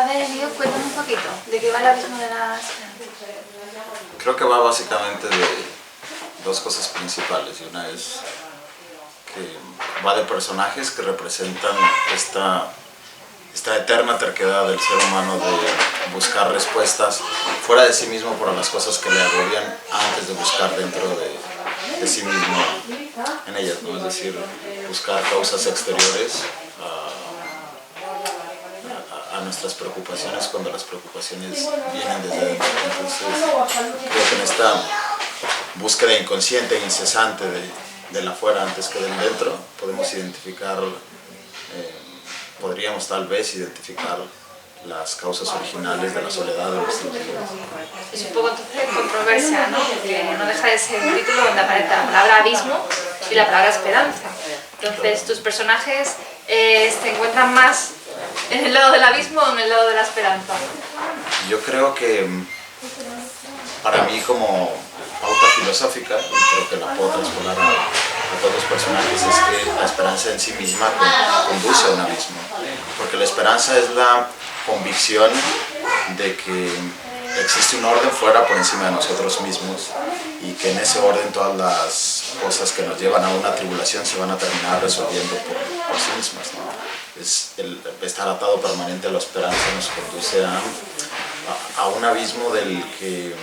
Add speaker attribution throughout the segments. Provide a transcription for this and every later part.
Speaker 1: A ver, Emilio, cuéntame un poquito, ¿de qué va el abismo de la esperanza?
Speaker 2: Creo que va básicamente de dos cosas principales, y una es que va de personajes que representan esta eterna terquedad del ser humano de buscar respuestas fuera de sí mismo para las cosas que le agobian antes de buscar dentro de sí mismo en ellas, ¿no? Es decir, buscar causas exteriores a nuestras preocupaciones cuando las preocupaciones vienen desde dentro. Entonces, creo que en esta búsqueda inconsciente e incesante del afuera antes que del dentro, podemos identificar, podríamos tal vez identificar las causas originales de la soledad de nuestros días.
Speaker 1: Es un poco entonces controversia, ¿no? Porque no deja de ser un título donde aparece la palabra abismo y la palabra esperanza. Entonces, tus personajes se encuentran más en el lado del abismo o en el lado de la esperanza.
Speaker 2: Yo creo que para mí, como pauta filosófica, y creo que la puedo traspolar a todos los personajes, es que la esperanza en sí misma conduce a un abismo, porque la esperanza es la convicción de que existe un orden fuera por encima de nosotros mismos y que en ese orden todas las cosas que nos llevan a una tribulación se van a terminar resolviendo por sí mismas, ¿no? Es el estar atado permanente a la esperanza nos conduce a un abismo del que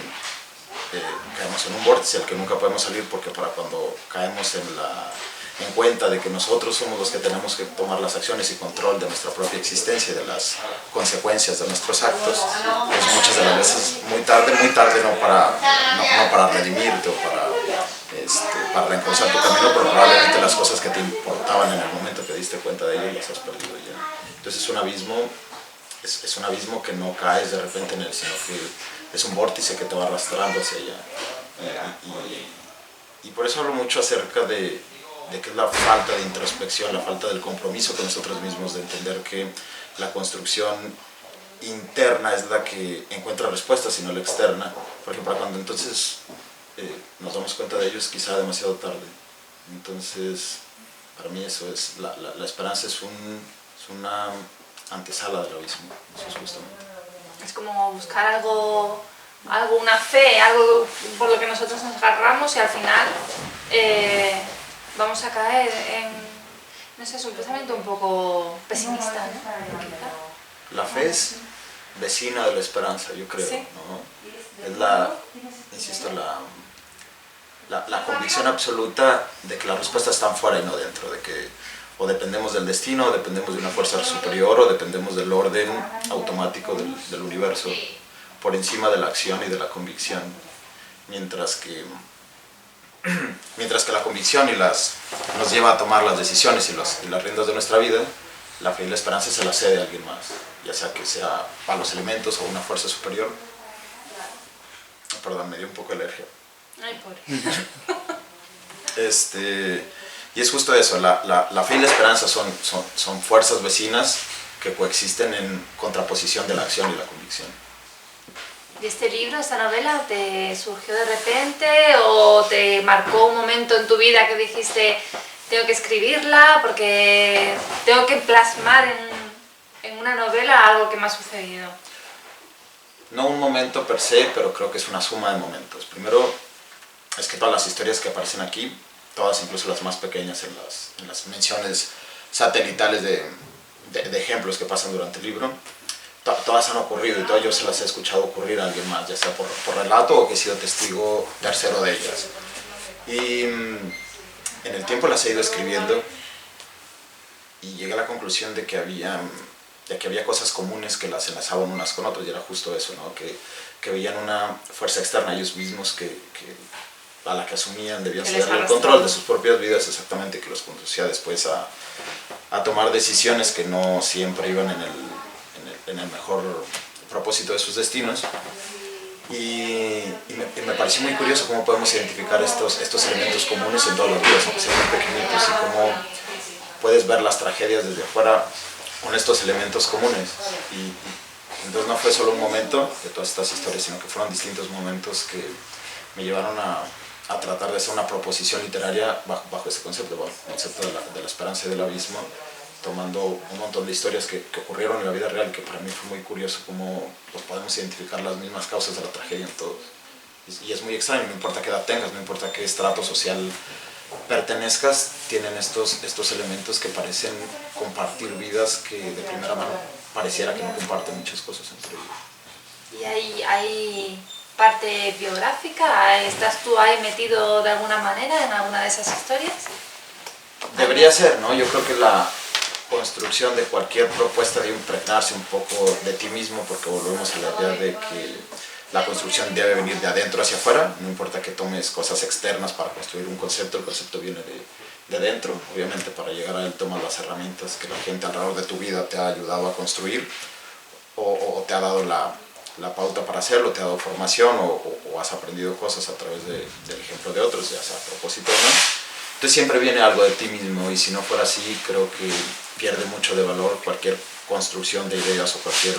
Speaker 2: caemos en un vórtice del que nunca podemos salir, porque para cuando caemos en cuenta de que nosotros somos los que tenemos que tomar las acciones y control de nuestra propia existencia y de las consecuencias de nuestros actos, pues muchas de las veces muy tarde no para redimirte o para reencauzar tu camino, pero probablemente las cosas que te importaban en el momento que diste cuenta de ello las has perdido ya. Entonces es un abismo que no caes de repente en él, sino que es un vórtice que te va arrastrando hacia allá. Y por eso hablo mucho acerca de que es la falta de introspección, la falta del compromiso con nosotros mismos, de entender que la construcción interna es la que encuentra respuestas y no la externa, porque para cuando entonces nos damos cuenta de ello es quizá demasiado tarde. Entonces, para mí eso es, la esperanza es una antesala del abismo, eso es justamente.
Speaker 1: Es como buscar algo, una fe, algo por lo que nosotros nos agarramos y al final vamos a caer en, no sé, es un pensamiento un poco pesimista, ¿no?
Speaker 2: La fe es vecina de la esperanza, yo creo,
Speaker 1: ¿sí?
Speaker 2: ¿no? Es insisto, la convicción absoluta de que las respuestas están fuera y no dentro, de que o dependemos del destino, o dependemos de una fuerza superior, o dependemos del orden automático del universo, por encima de la acción y de la convicción, mientras que la convicción nos lleva a tomar las decisiones y las riendas de nuestra vida, la fe y la esperanza se la cede a alguien más, ya sea que sea a los elementos o una fuerza superior. Perdón, me dio un poco de alergia.
Speaker 1: Ay, pobre.
Speaker 2: Y es justo eso, la fe y la esperanza son fuerzas vecinas que coexisten en contraposición de la acción y la convicción.
Speaker 1: ¿Y este libro, esta novela, te surgió de repente o te marcó un momento en tu vida que dijiste tengo que escribirla porque tengo que plasmar en una novela algo que me ha sucedido?
Speaker 2: No un momento per se, pero creo que es una suma de momentos. Primero, es que todas las historias que aparecen aquí, todas, incluso las más pequeñas en las menciones satelitales de ejemplos que pasan durante el libro, todas han ocurrido y todas yo se las he escuchado ocurrir a alguien más, ya sea por relato o que he sido testigo tercero de ellas. Y en el tiempo las he ido escribiendo y llegué a la conclusión de que había cosas comunes que las enlazaban unas con otras, y era justo eso, ¿no? Que veían una fuerza externa a ellos mismos a la que asumían debían ceder el control de sus propias vidas, exactamente, que los conducía después a tomar decisiones que no siempre iban en el mejor propósito de sus destinos. Y me pareció muy curioso cómo podemos identificar estos elementos comunes en todas las vidas, aunque sean muy pequeñitos, y cómo puedes ver las tragedias desde afuera con estos elementos comunes. Y entonces no fue solo un momento de todas estas historias, sino que fueron distintos momentos que me llevaron a tratar de hacer una proposición literaria bajo este concepto, bajo el concepto de la esperanza y del abismo, tomando un montón de historias que ocurrieron en la vida real, que para mí fue muy curioso cómo pues, podemos identificar las mismas causas de la tragedia en todos. Y es muy extraño, no importa qué edad tengas, no importa qué estrato social pertenezcas, tienen estos elementos que parecen compartir vidas que de primera mano pareciera que no comparten muchas cosas entre ellos.
Speaker 1: ¿Y hay parte biográfica? ¿Estás tú ahí metido de alguna manera en alguna de esas historias?
Speaker 2: Debería ser, ¿no? Yo creo que la construcción de cualquier propuesta debe impregnarse un poco de ti mismo, porque volvemos a la idea de que la construcción debe venir de adentro hacia afuera, no importa que tomes cosas externas para construir un concepto, el concepto viene de dentro. Obviamente para llegar a él tomas las herramientas que la gente alrededor de tu vida te ha ayudado a construir o te ha dado la pauta para hacerlo, te ha dado formación o has aprendido cosas a través del ejemplo de otros, ya sea a propósito o no. Entonces siempre viene algo de ti mismo, y si no fuera así creo que pierde mucho de valor cualquier construcción de ideas o cualquier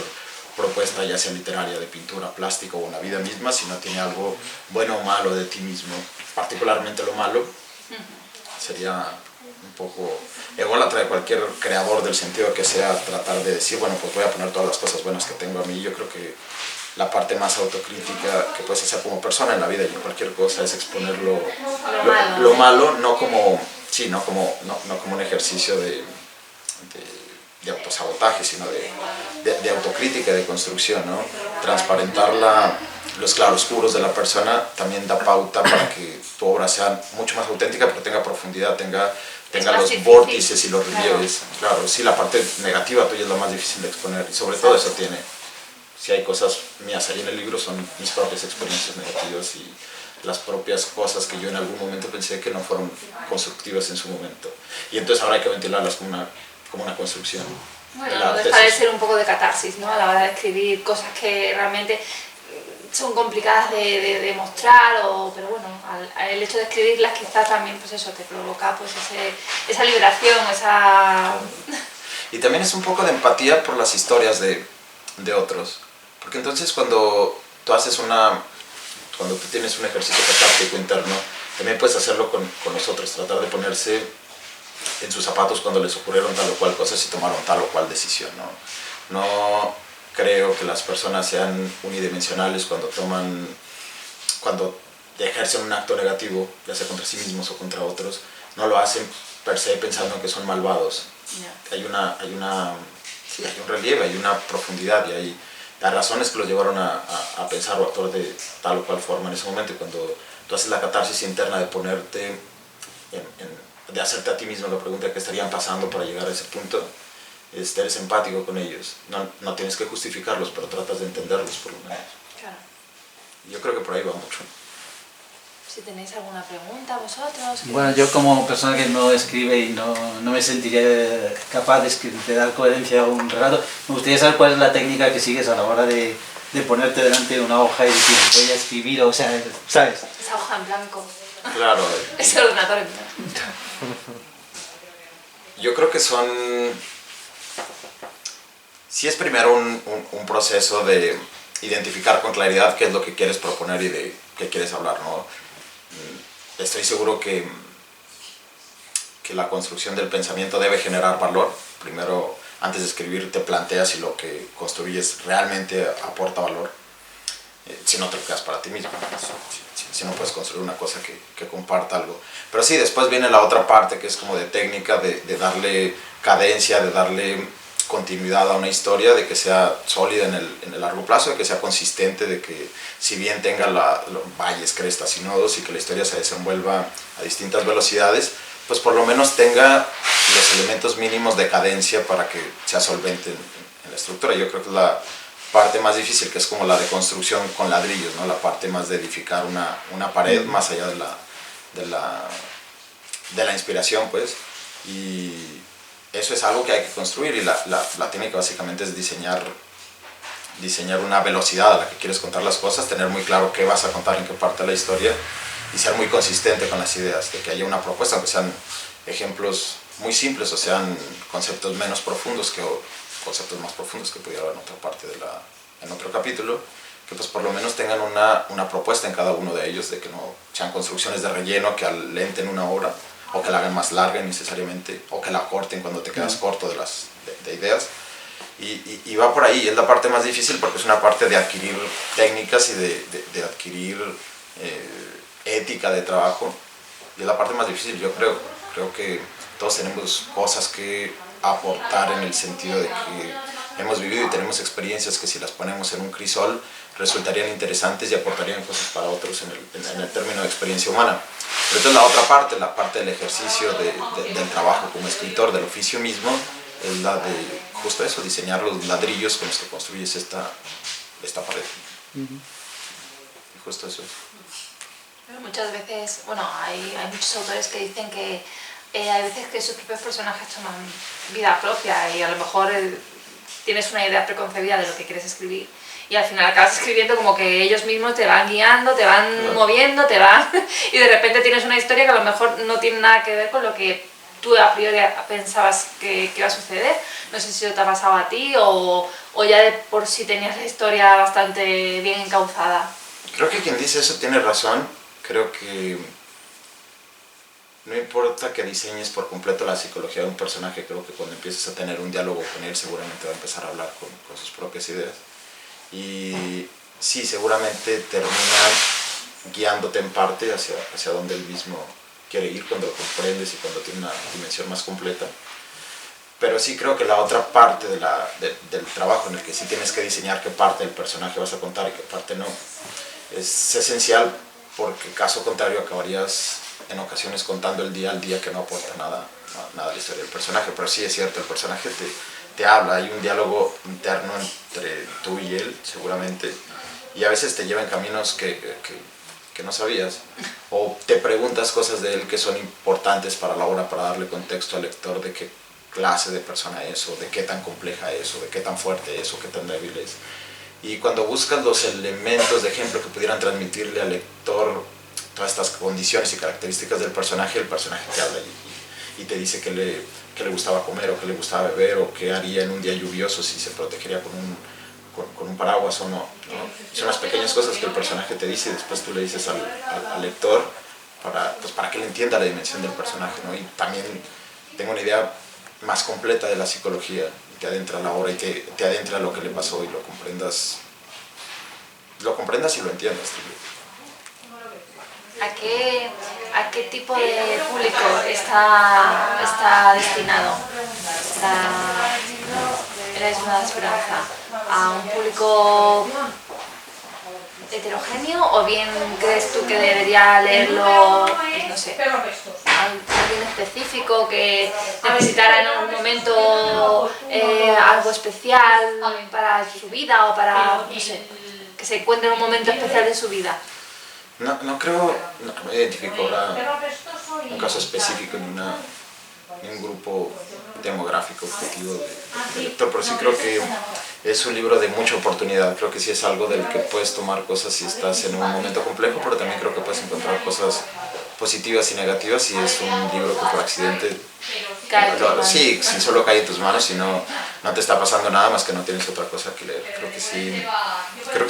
Speaker 2: propuesta, ya sea literaria, de pintura, plástico o la vida misma, si no tiene algo bueno o malo de ti mismo, particularmente lo malo, sería un poco ególatra de cualquier creador, del sentido que sea tratar de decir, bueno, pues voy a poner todas las cosas buenas que tengo a mí. Yo creo que la parte más autocrítica que puedes hacer como persona en la vida y en cualquier cosa es exponer lo malo, no como un ejercicio de autosabotaje, sino de autocrítica, de construcción, ¿no? Transparentar los claroscuros de la persona también da pauta para que tu obra sea mucho más auténtica, pero tenga profundidad, tenga los vórtices y los relieves. Claro, sí, la parte negativa tuya es la más difícil de exponer, y sobre todo eso tiene. Si hay cosas mías ahí en el libro, son mis propias experiencias negativas y las propias cosas que yo en algún momento pensé que no fueron constructivas en su momento. Y entonces ahora hay que ventilarlas como una construcción.
Speaker 1: Bueno, no deja de ser un poco de catarsis, ¿no? A la hora de escribir cosas que realmente son complicadas de mostrar, pero bueno, el hecho de escribirlas quizás también, pues eso, te provoca pues esa liberación,
Speaker 2: Y también es un poco de empatía por las historias de otros, porque entonces cuando tú tienes un ejercicio catártico interno, también puedes hacerlo con los otros, tratar de ponerse en sus zapatos cuando les ocurrieron tal o cual cosas y tomaron tal o cual decisión, ¿no? No creo que las personas sean unidimensionales cuando ejercen un acto negativo, ya sea contra sí mismos o contra otros. No lo hacen per se pensando en que son malvados. Hay un relieve, hay una profundidad y hay razones que los llevaron a pensar o actuar de tal o cual forma en ese momento. Y cuando tú haces la catarsis interna de ponerte de hacerte a ti mismo la pregunta de qué estarían pasando para llegar a ese punto, eres empático con ellos. No tienes que justificarlos, pero tratas de entenderlos por lo menos.
Speaker 1: Claro.
Speaker 2: Yo creo que por ahí va mucho.
Speaker 1: Si tenéis alguna pregunta vosotros.
Speaker 3: Bueno, yo como persona que no escribe y no me sentiría capaz de dar coherencia a un relato, me gustaría saber cuál es la técnica que sigues a la hora de ponerte delante de una hoja y decir, voy a escribir, o sea, ¿sabes?
Speaker 1: Esa hoja en blanco.
Speaker 2: Claro.
Speaker 1: Ese ordenador en blanco.
Speaker 2: Yo creo que sí es primero un proceso de identificar con claridad qué es lo que quieres proponer y de qué quieres hablar, ¿no? Estoy seguro que la construcción del pensamiento debe generar valor. Primero, antes de escribir, te planteas si lo que construyes realmente aporta valor. Si no te lo quedas para ti mismo, si no puedes construir una cosa que comparta algo. Pero sí, después viene la otra parte que es como de técnica, de darle cadencia, de darle continuidad a una historia, de que sea sólida en el largo plazo, de que sea consistente, de que si bien tenga valles, crestas y nodos y que la historia se desenvuelva a distintas velocidades, pues por lo menos tenga los elementos mínimos de cadencia para que sea solvente en la estructura. Yo creo que es la parte más difícil, que es como la de construcción con ladrillos, ¿no? La parte más de edificar una pared más allá de la inspiración, pues. Y eso es algo que hay que construir, y la técnica básicamente es diseñar una velocidad a la que quieres contar las cosas, tener muy claro qué vas a contar, en qué parte de la historia, y ser muy consistente con las ideas, de que haya una propuesta, aunque sean ejemplos muy simples o sean conceptos menos profundos conceptos más profundos que pudiera haber en otra parte en otro capítulo, que pues por lo menos tengan una propuesta en cada uno de ellos, de que no sean construcciones de relleno que alenten una obra o que la hagan más larga necesariamente, o que la corten cuando te quedas corto de ideas. Y va por ahí, es la parte más difícil porque es una parte de adquirir técnicas y de adquirir ética de trabajo, y es la parte más difícil. Yo creo que todos tenemos cosas que aportar en el sentido de que hemos vivido y tenemos experiencias que si las ponemos en un crisol resultarían interesantes y aportarían cosas para otros en el término de experiencia humana. Pero entonces la parte del ejercicio del trabajo como escritor, del oficio mismo, es la de justo eso, diseñar los ladrillos con los que construyes esta pared. Y justo eso es.
Speaker 1: Pero muchas veces, bueno, hay muchos autores que dicen que hay veces que sus propios personajes toman vida propia y a lo mejor tienes una idea preconcebida de lo que quieres escribir y al final acabas escribiendo como que ellos mismos te van guiando, te van moviendo, y de repente tienes una historia que a lo mejor no tiene nada que ver con lo que tú a priori pensabas que iba a suceder. No sé si eso te ha pasado a ti o ya de por sí tenías la historia bastante bien encauzada.
Speaker 2: Creo que quien dice eso tiene razón. Creo que no importa que diseñes por completo la psicología de un personaje, creo que cuando empieces a tener un diálogo con él seguramente va a empezar a hablar con sus propias ideas. Y sí, seguramente termina guiándote en parte hacia donde él mismo quiere ir cuando lo comprendes y cuando tiene una dimensión más completa. Pero sí creo que la otra parte del trabajo en el que sí tienes que diseñar qué parte del personaje vas a contar y qué parte no, es esencial, porque caso contrario acabarías en ocasiones contando el día al día que no aporta nada a la historia del personaje. Pero sí es cierto, el personaje te habla, hay un diálogo interno entre tú y él seguramente, y a veces te lleva en caminos que no sabías, o te preguntas cosas de él que son importantes para la obra, para darle contexto al lector de qué clase de persona es, o de qué tan compleja es, o de qué tan fuerte es, o qué tan débil es. Y cuando buscas los elementos de ejemplo que pudieran transmitirle al lector todas estas condiciones y características del personaje, el personaje te habla y te dice qué le gustaba comer, o qué le gustaba beber, o qué haría en un día lluvioso, si se protegería con un paraguas o no. Son las pequeñas cosas que el personaje te dice y después tú le dices al lector para que él entienda la dimensión del personaje, ¿no? Y también tengo una idea más completa de la psicología, te adentra a la obra y te adentra a lo que le pasó y lo comprendas y lo entiendas.
Speaker 1: ¿A qué tipo de público está destinado La Desnudada Esperanza? ¿A un público heterogéneo o bien crees tú que debería leerlo, pues no sé, alguien específico que necesitara en algún momento algo especial para su vida o para, no sé, que se encuentre en un momento especial de su vida?
Speaker 2: No me identifico ahora un caso específico ni un grupo demográfico objetivo de lector, pero sí creo que es un libro de mucha oportunidad. Creo que sí es algo del que puedes tomar cosas si estás en un momento complejo, pero también creo que puedes encontrar cosas positivas y negativas, y es un libro que por accidente sí solo cae en tus manos y no te está pasando nada más que no tienes otra cosa que leer. Creo que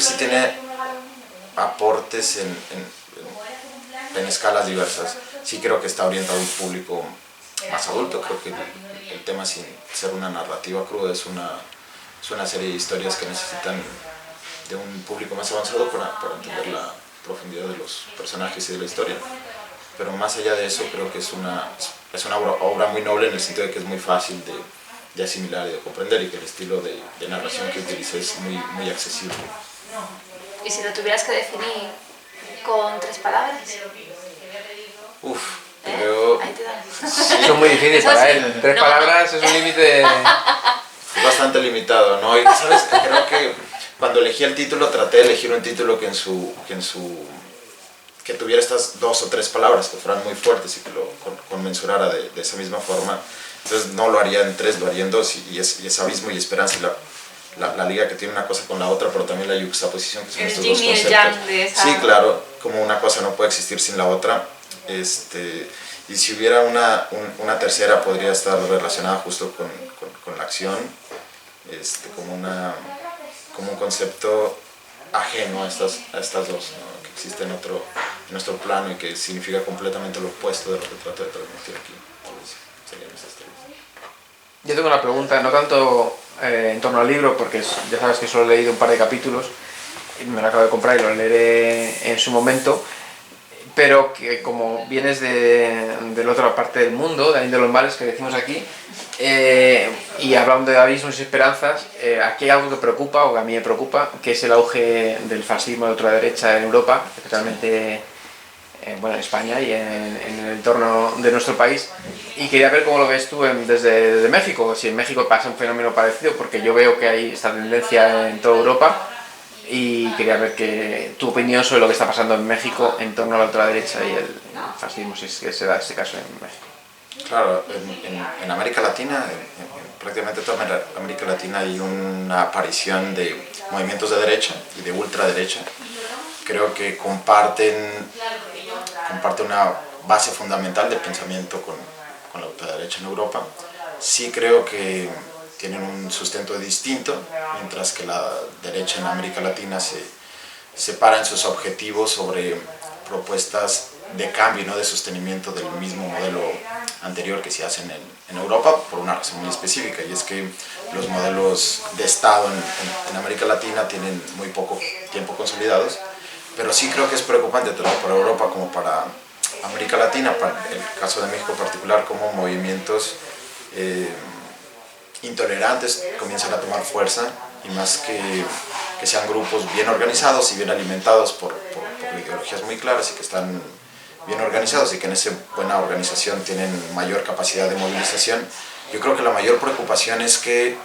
Speaker 2: sí tiene aportes en escalas diversas. Sí creo que está orientado a un público más adulto. Creo que el tema, sin ser una narrativa cruda, es una serie de historias que necesitan de un público más avanzado para entender la profundidad de los personajes y de la historia. Pero más allá de eso, creo que es una obra muy noble en el sentido de que es muy fácil de asimilar y de comprender, y que el estilo de narración que utiliza es muy accesible.
Speaker 1: ¿Y si lo tuvieras que definir con 3 palabras?
Speaker 2: Creo...
Speaker 1: Ahí te dan.
Speaker 2: Sí,
Speaker 4: Eso es muy difícil para
Speaker 1: sí.
Speaker 4: él. 3 palabras es un límite.
Speaker 2: Es bastante limitado, ¿no? Y, ¿sabes? Creo que cuando elegí el título traté de elegir un título que tuviera estas 2 o 3 palabras que fueran muy fuertes y que lo conmensurara de esa misma forma. Entonces no lo haría en 3, lo haría en 2, y es abismo y esperanza, y la liga que tiene una cosa con la otra, pero también la yuxtaposición que son estos dos conceptos.
Speaker 1: El yang de esa...
Speaker 2: Sí, claro, como una cosa no puede existir sin la otra. Y si hubiera una tercera, podría estar relacionada justo con la acción, como un concepto ajeno a estas dos, ¿no? Que existe en nuestro plano y que significa completamente lo opuesto de lo que trato de transmitir aquí. Tal vez serían esas tres.
Speaker 4: Yo tengo una pregunta, no tanto en torno al libro, porque ya sabes que solo he leído un par de capítulos, y me lo acabo de comprar y lo leeré en su momento, pero que como vienes de la otra parte del mundo, de ahí de los mares que decimos aquí, y hablando de abismos y esperanzas, aquí hay algo que preocupa, o que a mí me preocupa, que es el auge del fascismo de ultraderecha en Europa, especialmente bueno, en España y en el entorno de nuestro país. Y quería ver cómo lo ves tú desde México, si en México pasa un fenómeno parecido, porque yo veo que hay esta tendencia en toda Europa, y quería ver tu opinión sobre lo que está pasando en México en torno a la ultraderecha y el fascismo, si es que se da este caso en México.
Speaker 2: Claro, en América Latina, prácticamente toda América Latina hay una aparición de movimientos de derecha y de ultraderecha. Creo que comparte una base fundamental de pensamiento con la ultraderecha en Europa. Sí creo que tienen un sustento distinto, mientras que la derecha en América Latina se para en sus objetivos sobre propuestas de cambio y no de sostenimiento del mismo modelo anterior que se hacen en Europa, por una razón muy específica, y es que los modelos de Estado en América Latina tienen muy poco tiempo consolidados, pero sí creo que es preocupante tanto para Europa como para América Latina, para el caso de México en particular, como movimientos intolerantes comienzan a tomar fuerza, y más que sean grupos bien organizados y bien alimentados por ideologías muy claras y que están bien organizados y que en esa buena organización tienen mayor capacidad de movilización. Yo creo que la mayor preocupación es que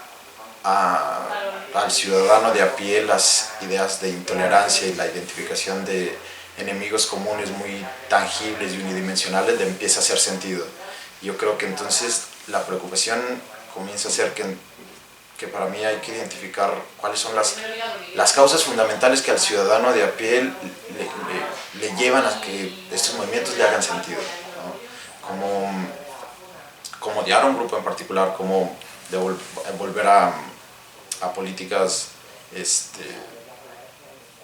Speaker 2: al ciudadano de a pie las ideas de intolerancia y la identificación de enemigos comunes muy tangibles y unidimensionales le empieza a hacer sentido. Yo creo que entonces la preocupación comienza a ser que para mí hay que identificar cuáles son las causas fundamentales que al ciudadano de a pie le llevan a que estos movimientos le hagan sentido, ¿no? Cómo odiar a un grupo en particular, cómo volver a políticas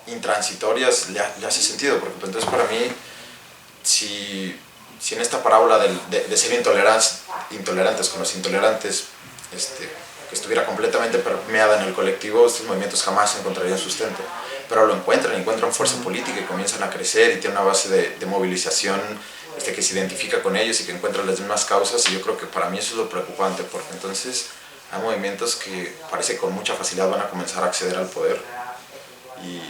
Speaker 2: intransitorias le hace sentido, porque entonces para mí, si en esta parábola de ser intolerantes con los intolerantes que estuviera completamente permeada en el colectivo, estos movimientos jamás encontrarían sustento, pero lo encuentran fuerza política y comienzan a crecer y tienen una base de movilización que se identifica con ellos y que encuentran las mismas causas, y yo creo que para mí eso es lo preocupante, porque entonces hay movimientos que parece que con mucha facilidad van a comenzar a acceder al poder y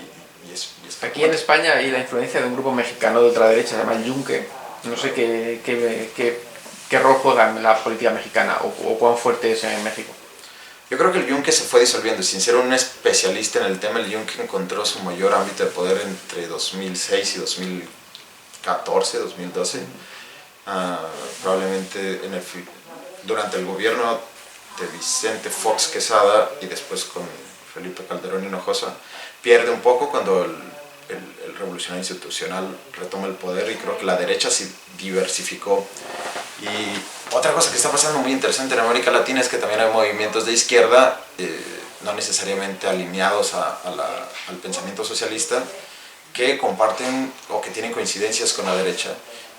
Speaker 2: es
Speaker 4: Aquí en España hay la influencia de un grupo mexicano de ultraderecha, se llama el Yunque. No sé qué rol juega en la política mexicana o cuán fuerte es en México.
Speaker 2: Yo creo que el Yunque se fue disolviendo. Sin ser un especialista en el tema, el Yunque encontró su mayor ámbito de poder entre 2006 y 2014, 2012. Probablemente durante el gobierno de Vicente Fox Quesada y después con Felipe Calderón Hinojosa, pierde un poco cuando el revolucionario institucional retoma el poder, y creo que la derecha se diversificó. Y otra cosa que está pasando muy interesante en América Latina es que también hay movimientos de izquierda, no necesariamente alineados al pensamiento socialista, que comparten o que tienen coincidencias con la derecha.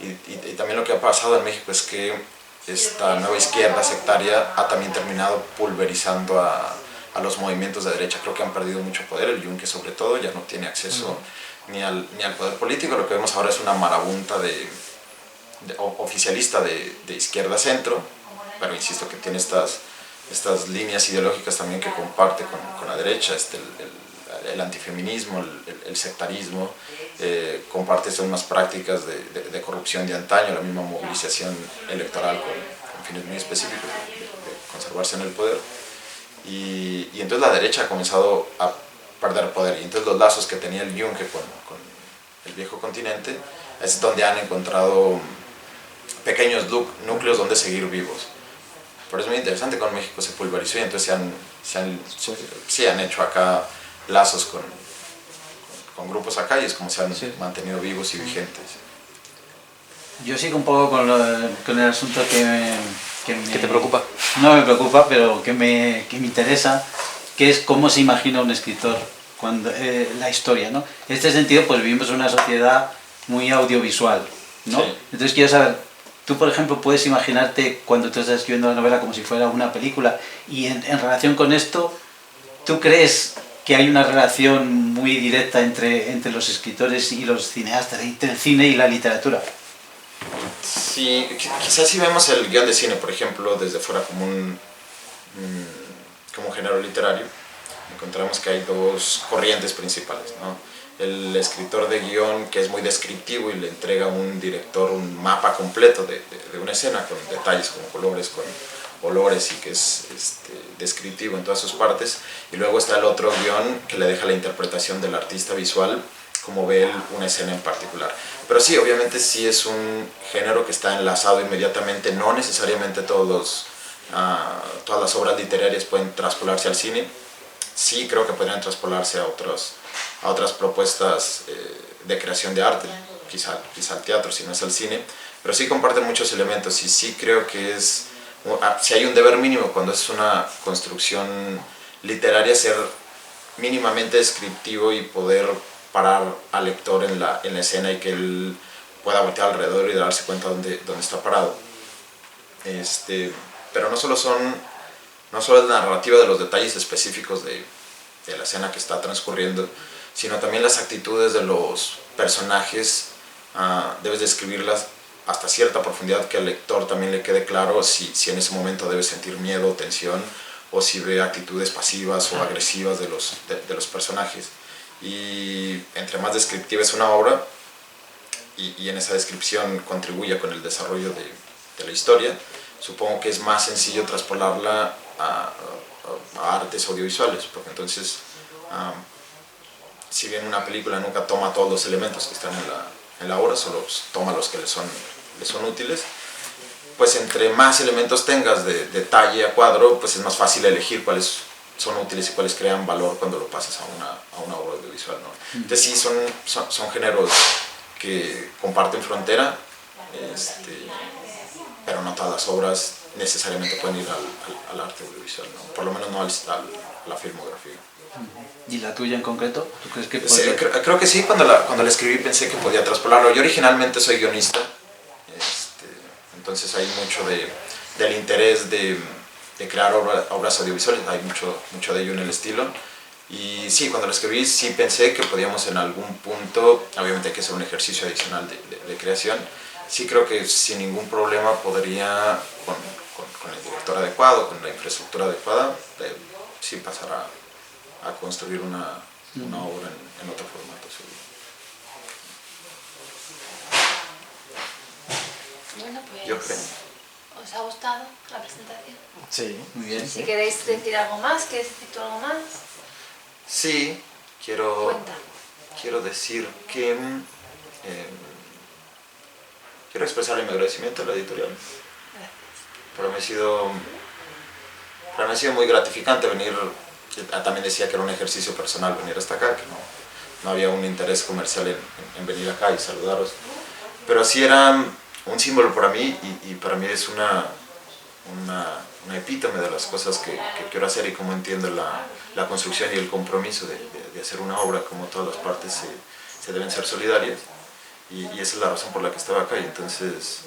Speaker 2: Y también lo que ha pasado en México es que esta nueva izquierda sectaria ha también terminado pulverizando a los movimientos de derecha. Creo que han perdido mucho poder, el Yunque sobre todo ya no tiene acceso ni al poder político. Lo que vemos ahora es una marabunta oficialista de izquierda centro, pero insisto que tiene estas líneas ideológicas también que comparte con la derecha, el antifeminismo, el sectarismo, comparte estas mismas prácticas de corrupción de antaño, la misma movilización electoral con fines muy específicos de conservarse en el poder. Y entonces la derecha ha comenzado a perder poder, y entonces los lazos que tenía el Yunque con el viejo continente es donde han encontrado pequeños núcleos donde seguir vivos. Por eso es muy interesante cómo México se pulverizó, y entonces se han hecho acá lazos con grupos acá, y es como se han mantenido vivos y vigentes.
Speaker 3: Yo sigo un poco con el asunto que
Speaker 4: ¿Qué te preocupa?
Speaker 3: No me preocupa, pero que me interesa, que es cómo se imagina un escritor la historia, ¿no? En este sentido, pues vivimos en una sociedad muy audiovisual, ¿no?
Speaker 2: Sí.
Speaker 3: Entonces quiero saber, tú por ejemplo puedes imaginarte cuando tú estás escribiendo la novela como si fuera una película, y en relación con esto, ¿tú crees que hay una relación muy directa entre los escritores y los cineastas, entre el cine y la literatura?
Speaker 2: Sí, quizás si vemos el guión de cine, por ejemplo, desde fuera como como un género literario, encontramos que hay dos corrientes principales, ¿no? El escritor de guión, que es muy descriptivo y le entrega a un director un mapa completo de una escena, con detalles, con colores, con olores, y que es descriptivo en todas sus partes. Y luego está el otro guión, que le deja la interpretación del artista visual, como ve él una escena en particular. Pero sí, obviamente sí es un género que está enlazado inmediatamente, no necesariamente todas las obras literarias pueden traspolarse al cine. Sí creo que podrían traspolarse a otras propuestas de creación de arte, quizá al teatro, si no es al cine, pero sí comparten muchos elementos, y sí creo que si hay un deber mínimo cuando es una construcción literaria, ser mínimamente descriptivo y poder parar al lector en la escena, y que él pueda voltear alrededor y darse cuenta dónde está parado. Pero no solo es la narrativa de los detalles específicos de la escena que está transcurriendo, sino también las actitudes de los personajes. Debes describirlas hasta cierta profundidad, que al lector también le quede claro si en ese momento debe sentir miedo o tensión, o si ve actitudes pasivas o agresivas de los personajes. Y entre más descriptiva es una obra, y en esa descripción contribuye con el desarrollo de la historia, supongo que es más sencillo traspolarla a artes audiovisuales, porque entonces, si bien una película nunca toma todos los elementos que están en la obra, solo toma los que le son útiles, pues entre más elementos tengas de detalle a cuadro, pues es más fácil elegir cuáles son útiles y cuáles crean valor cuando lo pasas a una obra audiovisual, ¿no? Entonces sí, son géneros que comparten frontera, pero no todas las obras necesariamente pueden ir al arte audiovisual, ¿no? Por lo menos no a la filmografía.
Speaker 3: ¿Y la tuya en concreto? ¿Tú crees que
Speaker 2: Sí, creo que sí, cuando la escribí pensé que podía traspolarlo. Yo originalmente soy guionista, entonces hay mucho del interés de crear obras audiovisuales, hay mucho de ello en el estilo. Y sí, cuando la escribí sí pensé que podíamos en algún punto, obviamente hay que hacer un ejercicio adicional de creación. Sí creo que sin ningún problema podría, con el director adecuado, con la infraestructura adecuada, sí pasar a construir una obra en otro formato, seguro.
Speaker 1: Bueno, pues
Speaker 2: Yo creo.
Speaker 1: ¿os ha gustado la presentación?
Speaker 4: Sí.
Speaker 3: Muy bien.
Speaker 1: Si queréis decir algo más, ¿quieres decir tú algo más?
Speaker 2: Sí, quiero decir que quiero expresarle mi agradecimiento a la editorial. Para mí ha sido muy gratificante venir. También decía que era un ejercicio personal venir hasta acá, que no había un interés comercial en venir acá y saludaros, pero sí era un símbolo para mí, y para mí es una epítome de las cosas que quiero hacer, y cómo entiendo la construcción y el compromiso de hacer una obra, como todas las partes se deben ser solidarias, y esa es la razón por la que estaba acá. Y entonces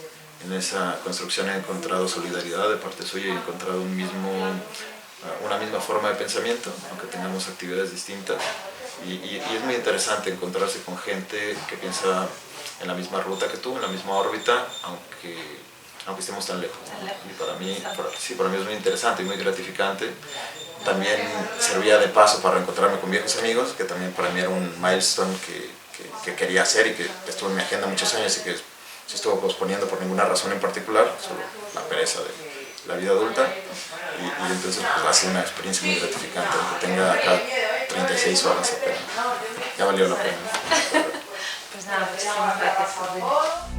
Speaker 2: en esa construcción he encontrado solidaridad de parte suya, y he encontrado una misma forma de pensamiento, aunque tengamos actividades distintas, y es muy interesante encontrarse con gente que piensa en la misma ruta que tú, en la misma órbita, aunque estemos tan lejos. Y para mí es muy interesante y muy gratificante. También servía de paso para encontrarme con viejos amigos, que también para mí era un milestone que quería hacer, y que estuvo en mi agenda muchos años, y que se estuvo posponiendo por ninguna razón en particular, solo la pereza de la vida adulta. Y entonces pues, ha sido una experiencia muy gratificante, aunque tenga acá 36 horas apenas. Ya valió la pena.
Speaker 1: Pues nada, muchísimas gracias por venir.